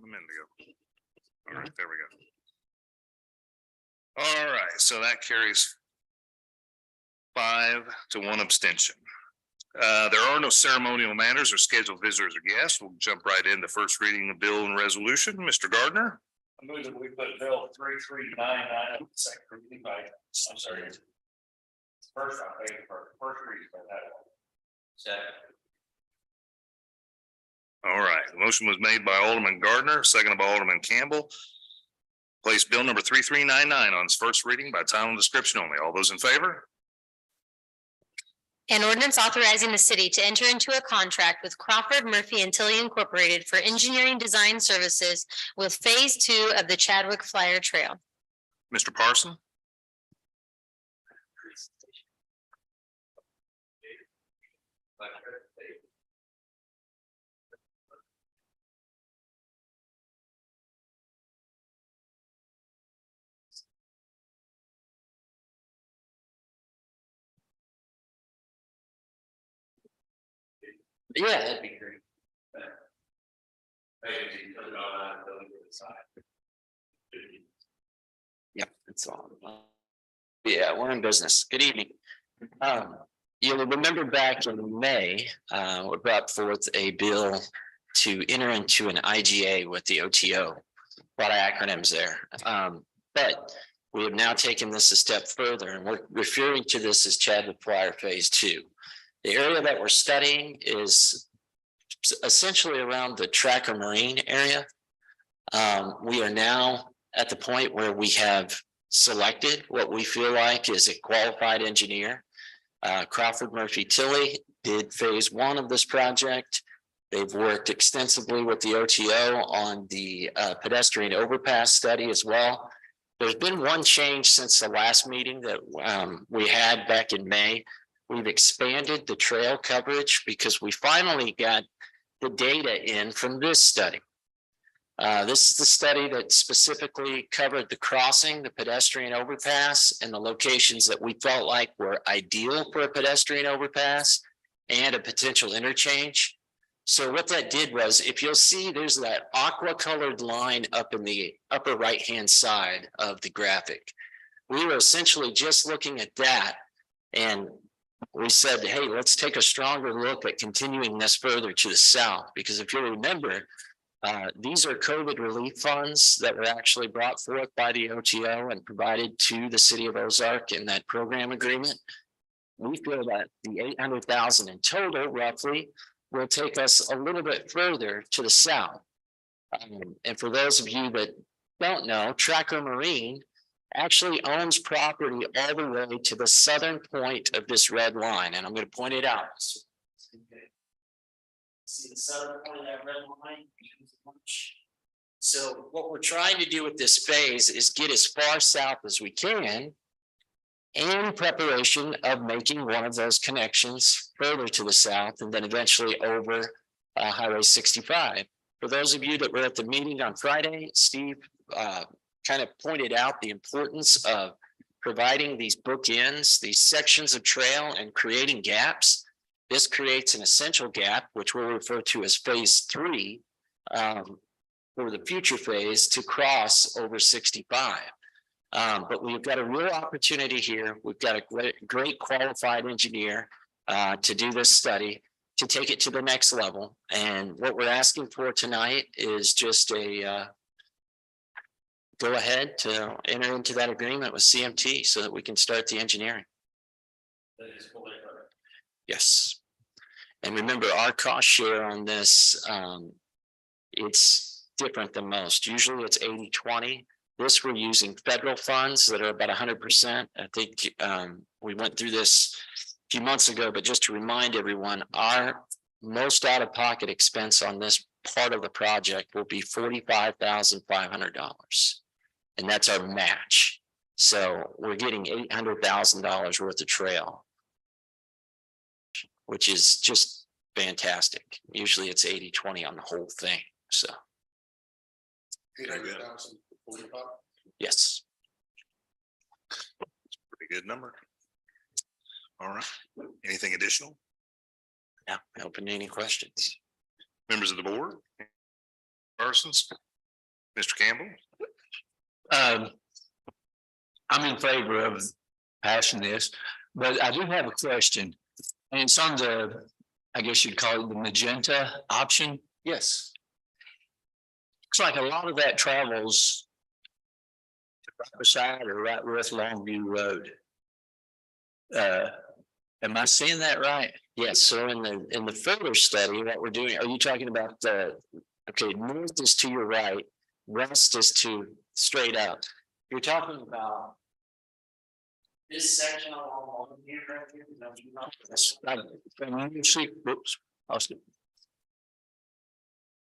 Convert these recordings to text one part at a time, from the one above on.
a minute ago. All right, there we go. All right, so that carries 5 to 1 abstention. There are no ceremonial matters or scheduled visitors or guests. We'll jump right into first reading of bill and resolution. Mr. Gardner. I move that we put bill 3399 on the second reading by, I'm sorry. First, I'm waiting for first reading by that one. Second. All right, the motion was made by Alderman Gardner, seconded by Alderman Campbell. Place bill number 3399 on its first reading by title and description only. All those in favor? An ordinance authorizing the city to enter into a contract with Crawford Murphy and Tilly Incorporated for engineering design services with phase 2 of the Chadwick Flyer Trail. Mr. Parson. Yeah, that'd be great. Yep, it's on. Yeah, we're in business. Good evening. You'll remember back in May, we brought forth a bill to enter into an IGA with the OTO. A lot of acronyms there. But we have now taken this a step further, and we're referring to this as Chadwick Flyer Phase 2. The area that we're studying is essentially around the Tracker Marine area. We are now at the point where we have selected what we feel like is a qualified engineer. Crawford Murphy Tilly did phase 1 of this project. They've worked extensively with the OTO on the pedestrian overpass study as well. There's been one change since the last meeting that we had back in May. We've expanded the trail coverage because we finally got the data in from this study. This is the study that specifically covered the crossing, the pedestrian overpass, and the locations that we felt like were ideal for a pedestrian overpass and a potential interchange. So what that did was, if you'll see, there's that aqua colored line up in the upper right-hand side of the graphic. We were essentially just looking at that, and we said, hey, let's take a stronger look at continuing this further to the south, because if you remember, these are COVID relief funds that were actually brought forth by the OTO and provided to the city of Ozark in that program agreement. We feel that the 800,000 in total roughly will take us a little bit further to the south. And for those of you that don't know, Tracker Marine actually owns property all the way to the southern point of this red line, and I'm going to point it out. See the southern point of that red line? So what we're trying to do with this phase is get as far south as we can in preparation of making one of those connections further to the south and then eventually over Highway 65. For those of you that were at the meeting on Friday, Steve kind of pointed out the importance of providing these bookends, these sections of trail, and creating gaps. This creates an essential gap, which we'll refer to as phase 3 for the future phase to cross over 65. But we've got a real opportunity here. We've got a great qualified engineer to do this study, to take it to the next level. And what we're asking for tonight is just a go ahead to enter into that agreement with CMT so that we can start the engineering. That is fully correct. Yes. And remember, our cost share on this, it's different than most. Usually it's 80-20. This, we're using federal funds that are about 100%. I think we went through this a few months ago, but just to remind everyone, our most out-of-pocket expense on this part of the project will be $45,500. And that's our match. So we're getting $800,000 worth of trail, which is just fantastic. Usually it's 80-20 on the whole thing. So. Yes. Pretty good number. All right. Anything additional? Yeah, open to any questions. Members of the board? Parsons? Mr. Campbell? I'm in favor of passing this, but I do have a question. And it's on the, I guess you'd call it the magenta option. Yes. Looks like a lot of that travels right beside or right with Longview Road. Am I seeing that right? Yes, so in the further study, what we're doing, are you talking about okay, north is to your right, west is to straight up. You're talking about this section along here right here. Oops.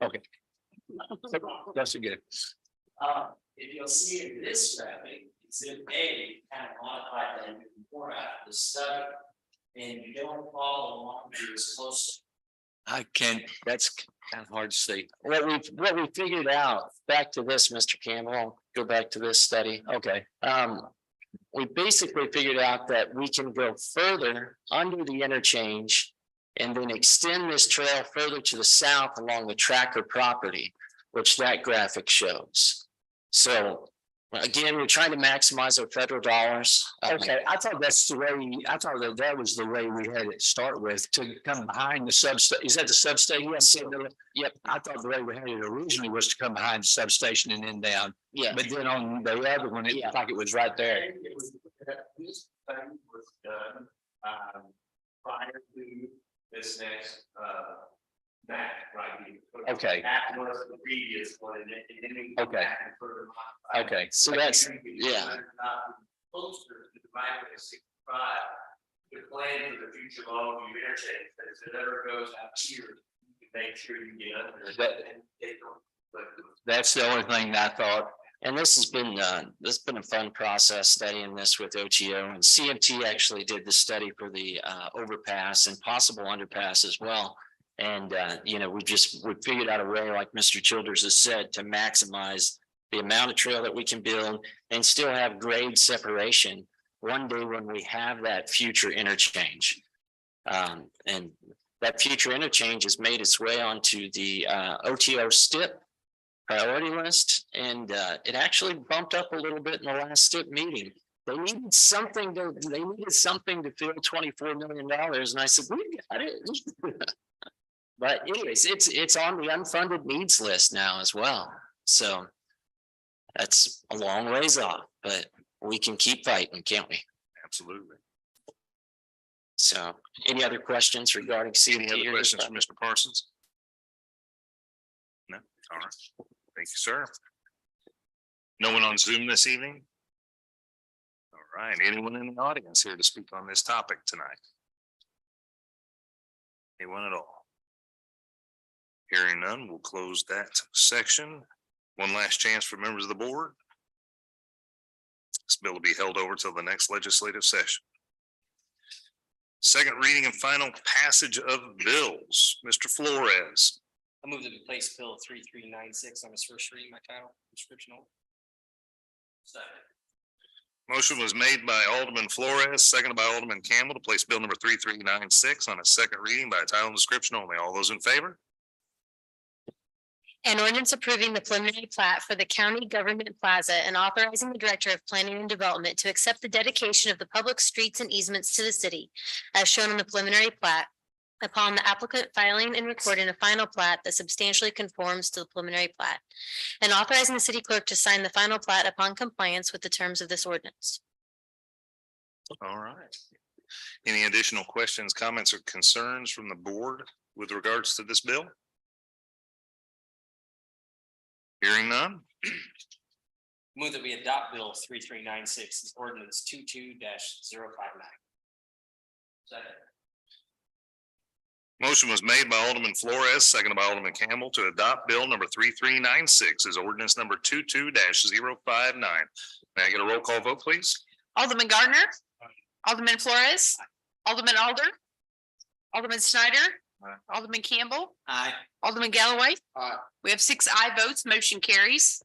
Okay. That's a good. If you'll see in this graphic, exhibit A kind of modified that before after the study. And you don't follow along as close. I can't, that's kind of hard to see. What we figured out, back to this, Mr. Campbell, I'll go back to this study. Okay. We basically figured out that we can go further under the interchange and then extend this trail further to the south along the Tracker property, which that graphic shows. So again, we're trying to maximize our federal dollars. Okay, I thought that's the way, I thought that was the way we had it start with, to come behind the substation. Is that the substation? Yes. Yep, I thought the way we had it originally was to come behind the substation and then down. Yeah. But then on the other one, it looked like it was right there. This study was done, prior to this next, map, right? Okay. That was the previous one, and then we. Okay. back and further modified. Okay. So that's, yeah. Closer to the right of 65, the plan for the future Longview interchange, that if it ever goes out here, you can make sure you get under it and take them. But That's the only thing I thought. And this has been a fun process studying this with OTO, and CMT actually did the study for the overpass and possible underpass as well. And you know, we figured out a way, like Mr. Childers has said, to maximize the amount of trail that we can build and still have grade separation one day when we have that future interchange. And that future interchange has made its way onto the OTO STIP priority list, and it actually bumped up a little bit in the last STIP meeting. They needed something to fill $24 million, and I said, we got it. But anyways, it's on the unfunded needs list now as well. So that's a long ways off, but we can keep fighting, can't we? Absolutely. So any other questions regarding Any CMT? other questions for Mr. Parsons? No, all right. Thank you, sir. No one on Zoom this evening? All right, anyone in the audience here to speak on this topic tonight? Anyone at all? Hearing none, we'll close that section. One last chance for members of the board. This bill will be held over till the next legislative session. Second reading and final passage of bills. Mr. Flores. I move that we place bill 3396 on its first reading by title, description only. second. Motion was made by Alderman Flores, seconded by Alderman Campbell to place bill number 3396 on its second reading by title and description only. All those in favor? An ordinance approving the preliminary plat for the county government plaza and authorizing the director of planning and development to accept the dedication of the public streets and easements to the city as shown on the preliminary plat upon the applicant filing and recording a final plat that substantially conforms to the preliminary plat, and authorizing the city clerk to sign the final plat upon compliance with the terms of this ordinance. All right. Any additional questions, comments, or concerns from the board with regards to this bill? Hearing none. Move that we adopt bill 3396 as ordinance 22-059. Second. Motion was made by Alderman Flores, seconded by Alderman Campbell to adopt bill number 3396 as ordinance number 22-059. May I get a roll call vote, please? Alderman Gardner, Alderman Flores, Alderman Alder, Alderman Snyder, Alderman Campbell, Aye. Alderman Galloway. Aye. We have 6 aye votes, motion carries.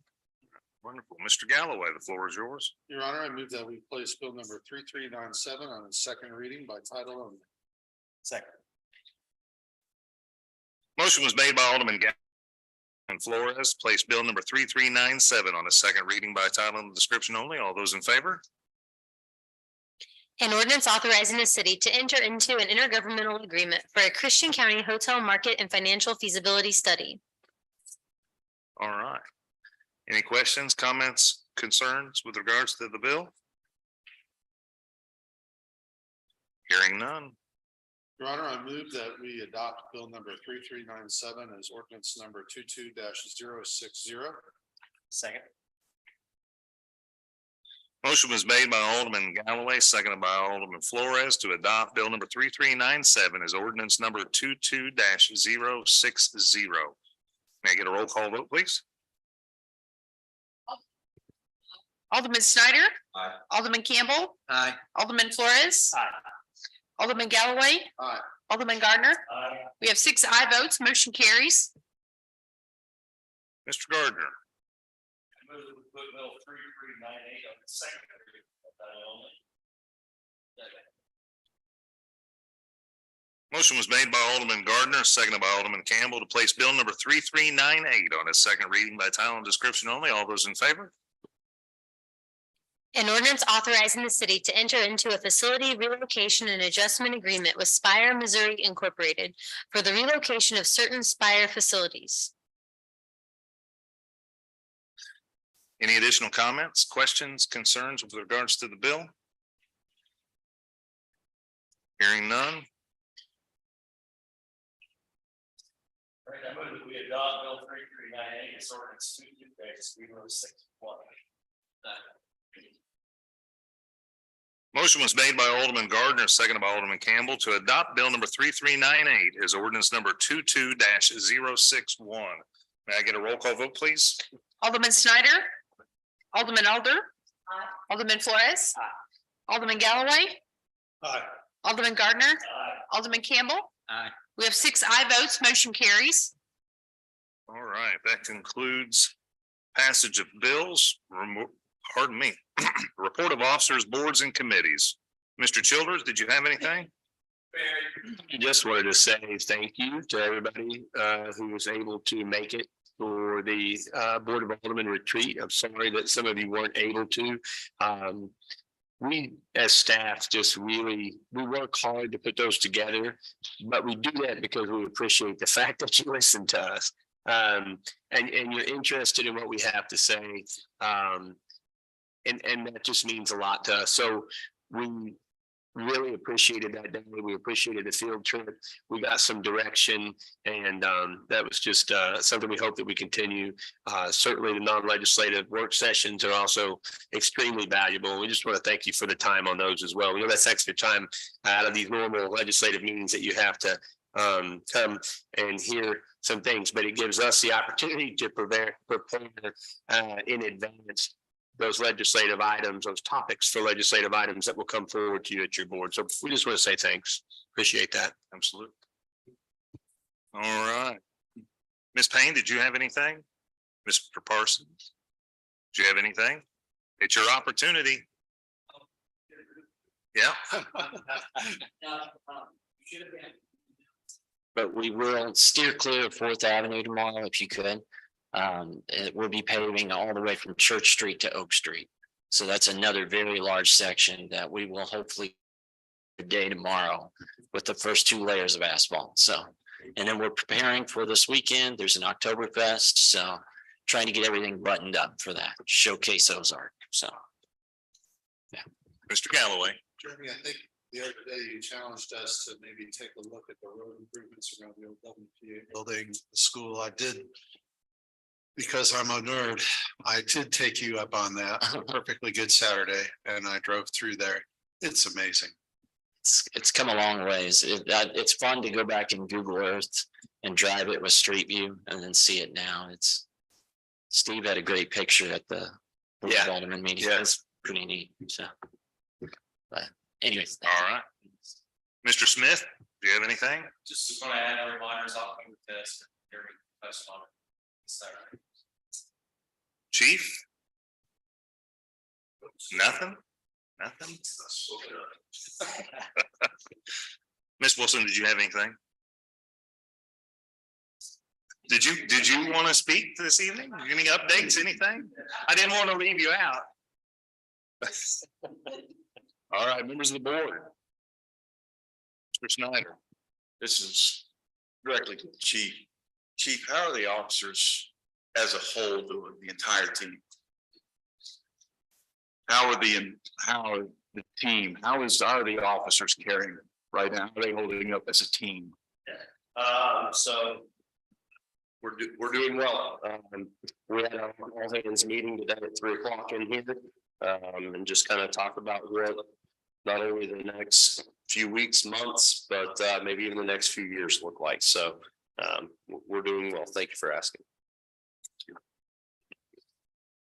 Wonderful. Mr. Galloway, the floor is yours. Your Honor, I move that we place bill number 3397 on its second reading by title only. Second. Motion was made by Alderman And Flores, place bill number 3397 on a second reading by title and description only. All those in favor? An ordinance authorizing the city to enter into an intergovernmental agreement for a Christian County hotel market and financial feasibility study. All right. Any questions, comments, concerns with regards to the bill? Hearing none. Your Honor, I move that we adopt bill number 3397 as ordinance number 22-060. Second. Motion was made by Alderman Galloway, seconded by Alderman Flores to adopt bill number 3397 as ordinance number 22-060. May I get a roll call vote, please? Alderman Snyder. Aye. Alderman Campbell. Aye. Alderman Flores. Aye. Alderman Galloway. Aye. Alderman Gardner. Aye. We have 6 aye votes, motion carries. Mr. Gardner. I move that we put bill 3398 on the second reading by title only. Second. Motion was made by Alderman Gardner, seconded by Alderman Campbell to place bill number 3398 on its second reading by title and description only. All those in favor? An ordinance authorizing the city to enter into a facility relocation and adjustment agreement with Spire, Missouri Incorporated for the relocation of certain Spire facilities. Any additional comments, questions, concerns with regards to the bill? Hearing none. All right, I move that we adopt bill 3398 as ordinance 22-061. Motion was made by Alderman Gardner, seconded by Alderman Campbell to adopt bill number 3398 as ordinance number 22-061. May I get a roll call vote, please? Alderman Snyder. Alderman Alder. Alderman Flores. Alderman Galloway. Aye. Alderman Gardner. Aye. Alderman Campbell. Aye. We have 6 aye votes, motion carries. All right, that concludes passage of bills. Pardon me. Report of officers, boards and committees. Mr. Childers, did you have anything? I just wanted to say thank you to everybody who was able to make it for the Board of Alderman retreat. I'm sorry that some of you weren't able to. We as staff just really, we work hard to put those together, but we do that because we appreciate the fact that you listen to us. And you're interested in what we have to say. And that just means a lot to us. So we really appreciated that day. We appreciated the field trip. We got some direction, and that was just something we hope that we continue. Certainly the non-legislative work sessions are also extremely valuable. We just want to thank you for the time on those as well. We know that's extra time out of these normal legislative meetings that you have to come and hear some things, but it gives us the opportunity to prepare in advance those legislative items, those topics for legislative items that will come forward to you at your board. So we just want to say thanks. Appreciate that. Absolutely. All right. Ms. Payne, did you have anything? Mr. Parsons? Did you have anything? It's your opportunity. Yeah. But we will steer clear of 4th Avenue tomorrow if you could. It will be paving all the way from Church Street to Oak Street. So that's another very large section that we will hopefully day tomorrow with the first 2 layers of asphalt. So, and then we're preparing for this weekend. There's an Oktoberfest, so trying to get everything buttoned up for that showcase Ozark. So, yeah. Mr. Galloway. Jeremy, I think the other day you challenged us to maybe take a look at the road improvements around the old WPA building, the school. I did. Because I'm a nerd, I did take you up on that. Perfectly good Saturday, and I drove through there. It's amazing. It's come a long ways. It's fun to go back in Google Earth and drive it with Street View and then see it now. Steve had a great picture at the Alderman meeting. Yeah. It's pretty neat. So, but anyways. All right. Mr. Smith, do you have anything? Just want to add reminders off of this. Touched on it. Saturday. Chief? Nothing? Nothing? Ms. Wilson, did you have anything? Did you want to speak this evening? Any updates, anything? I didn't want to leave you out. All right, members of the board. Mr. Snyder. This is directly to the chief. Chief, how are the officers as a whole doing, the entire team? How are the team, how are the officers carrying right now? How are they holding up as a team? So. We're doing well. We had our all hands meeting today at 3 o'clock in here. And just kind of talk about what not only the next few weeks, months, but maybe even the next few years look like. So we're doing well. Thank you for asking.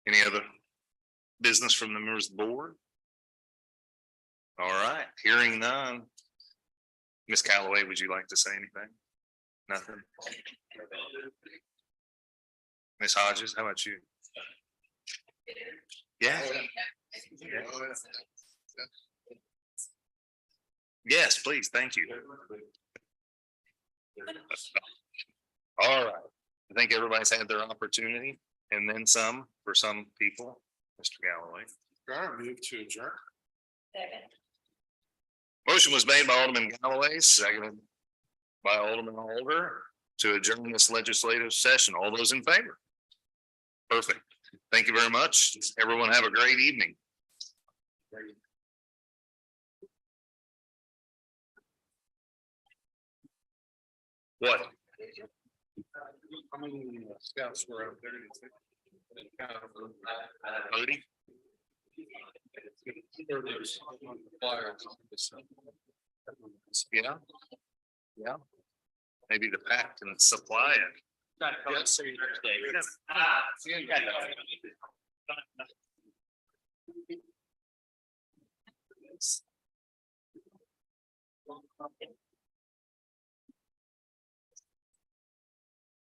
Any other business from the members of the board? All right, hearing none. Ms. Calloway, would you like to say anything? Nothing? Ms. Hodges, how about you? Yeah. Yes, please, thank you. All right, I think everybody's had their opportunity and then some for some people. Mr. Galloway. Move to adjourn. Motion was made by Alderman Galloway, seconded by Alderman Alder to adjourn this legislative session. All those in favor? Perfect. Thank you very much. Everyone have a great evening. What? How many scouts were out there? Voting? Yeah. Yeah. Maybe the pack can supply it. Yes. Yes.